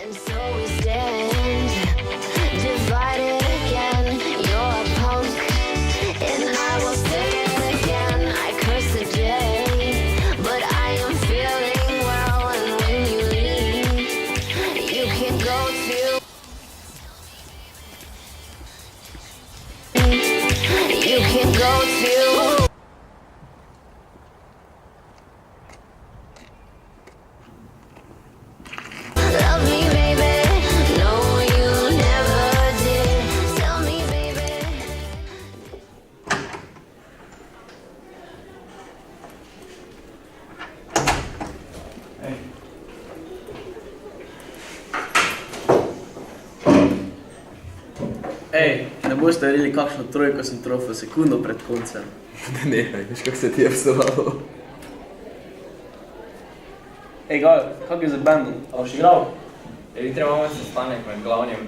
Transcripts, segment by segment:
And so we stand, divided again. You're a punk, and I will say it again. I curse the day, but I am feeling well. And when you leave, you can go to. You can go to. Love me, baby. No, you never did. Tell me, baby. Ej. Ej, ne boste verjeli, kakšno trojko sem trofil sekundo pred koncem. Ne, veš, kako se ti je vstovalo. Ej, Gal, kak je za bandom? A boš igral? Jutri imamo sestanek med glavnim.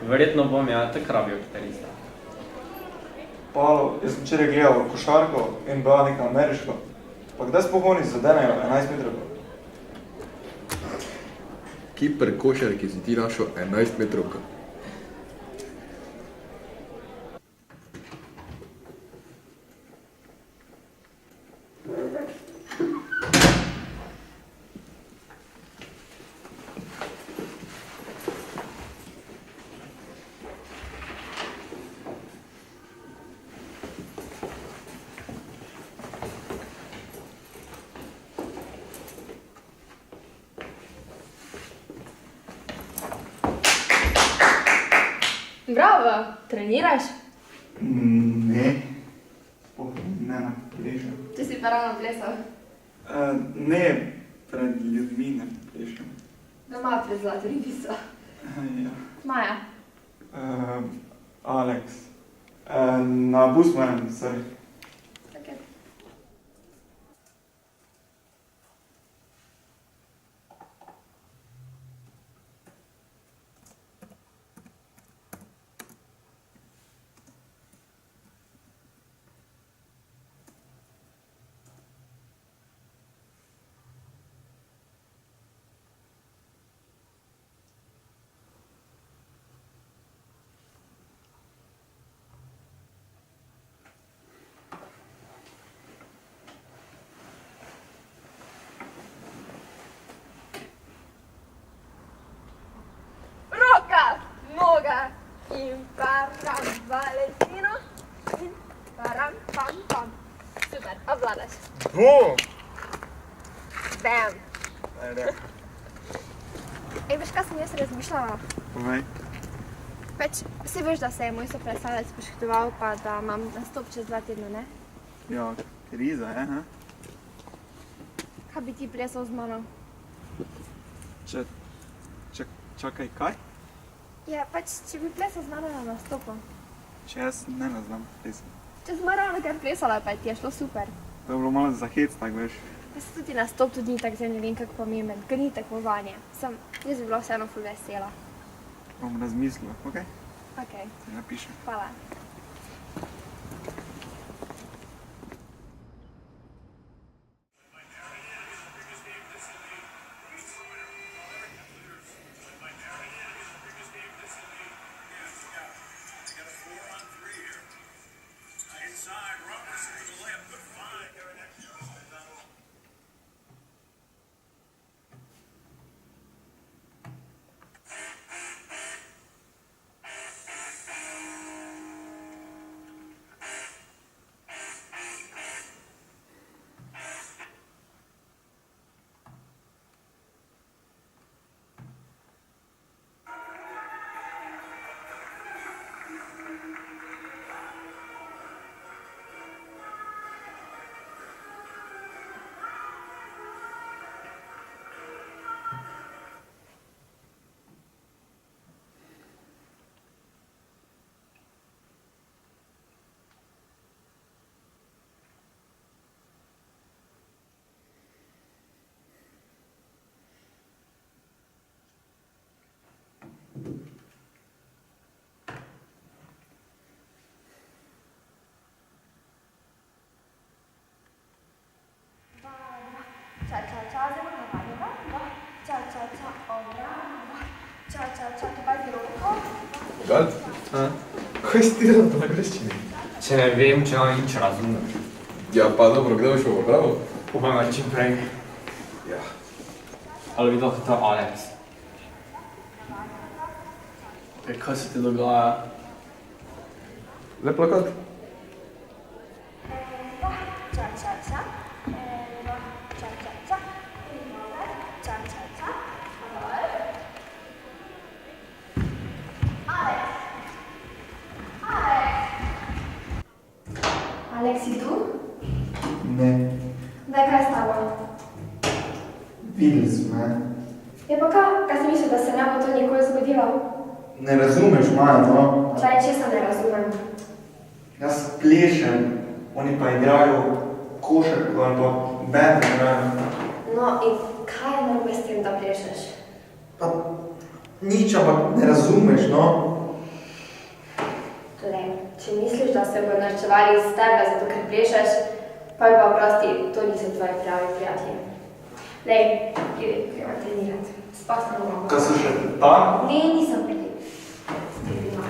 Verjetno bom ja tak rabil kitarista. Paolo, jaz sem včeraj gledal košarko in bila neka ameriška. Pa kdaj sploh oni zadenejo 11 metrov? Kiper košarki si ti našel 11 metrovka. Bravo, treniraš? Ne. Sploh ne na plešem. Če si pa ravno plesal. Ne, pred ljudmi ne plešem. Doma pred zlato ribico. Ja. Maja. Alex. Na bus moram, sorry. Okay. Roka, noga in param Valentino in param pam pam. Super, obvladaš. Bum! Bam. Ajde. Ej, veš, kaj sem jaz razmišljala? Povej. Pač, vsi veš, da se je moj soprestavljac poškodoval, pa da imam nastop čez 2 tedna, ne? Ja, kriza je, ha? Kaj bi ti plesal z mano? Čakaj, kaj? Ja, pač, če bi plesal z mano na nastopu. Če jaz ne znam plesati. Če sem ravno kar plesala, pa ti je šlo super. To je bilo malo za hec, tak veš. Pa se tudi nastop tudi ni tak, zdaj ne vem kako pomemben, ker ni tekmovanje. Jaz bi bila vseeno ful vesela. Bom razmislil, okej? Okej, Ti napišem. hvala. Gat? Kaj si ti delal po angleščini? Če ne vem, če vam nič razumem. Ja, pa dobro, kdaj boš pa popravil? Upam, da čim prej. Ja. Ali bi lahko to Alex? Kaj se ti dogaja? Le plakat? Aleks, si tu? Ne, Daj, kaj je s tabo? videli smo, ne? Je pa kaj si mislil, da se ne bo to nikoli zgodilo? Ne razumeš, Maja, no? Čaj, česa ne razumem. Jaz plešem, oni pa igrajo košarko ali pa band igrajo. No, in kaj je narobe s tem, da plešeš? Pa nič, ampak ne razumeš, no? Le, če misliš, da se bodo norčevali iz tebe, zato ker plešeš, pa je pa prosti, to niso tvoji pravi prijatelji. Lej, gremo trenirati. Sploh se ne bomo. Kaj so še tam? Ne, nisem pridi. Pridimo.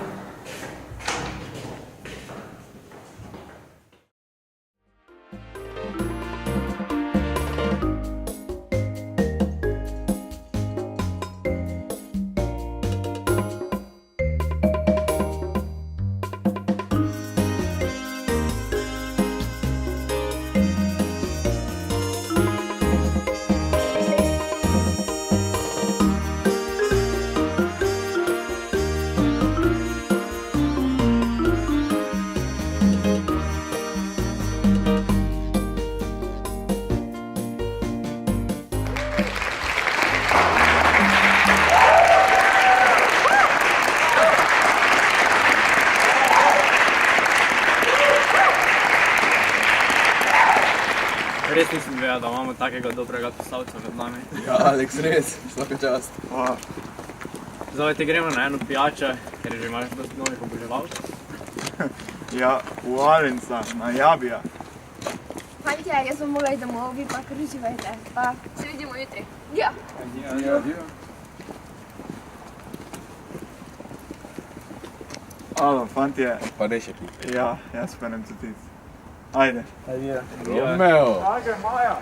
Res nisem vedel, da imamo takega dobrega pisavca med nami. Ja, Aleks, res, vsaka čast. Zdaj te gremo na eno pijačo, ker že imaš dosti novih oboževalcev. Ja, v Alenca, na Jabija. Fantje, jaz bom mogla iti domov, vi pa kar uživajte. Pa se vidimo jutri. Ja. Alo, fantje, Pa ne še ti. ja, jaz pa nem cutic. Ajde. Romeo! Ajde, Maja!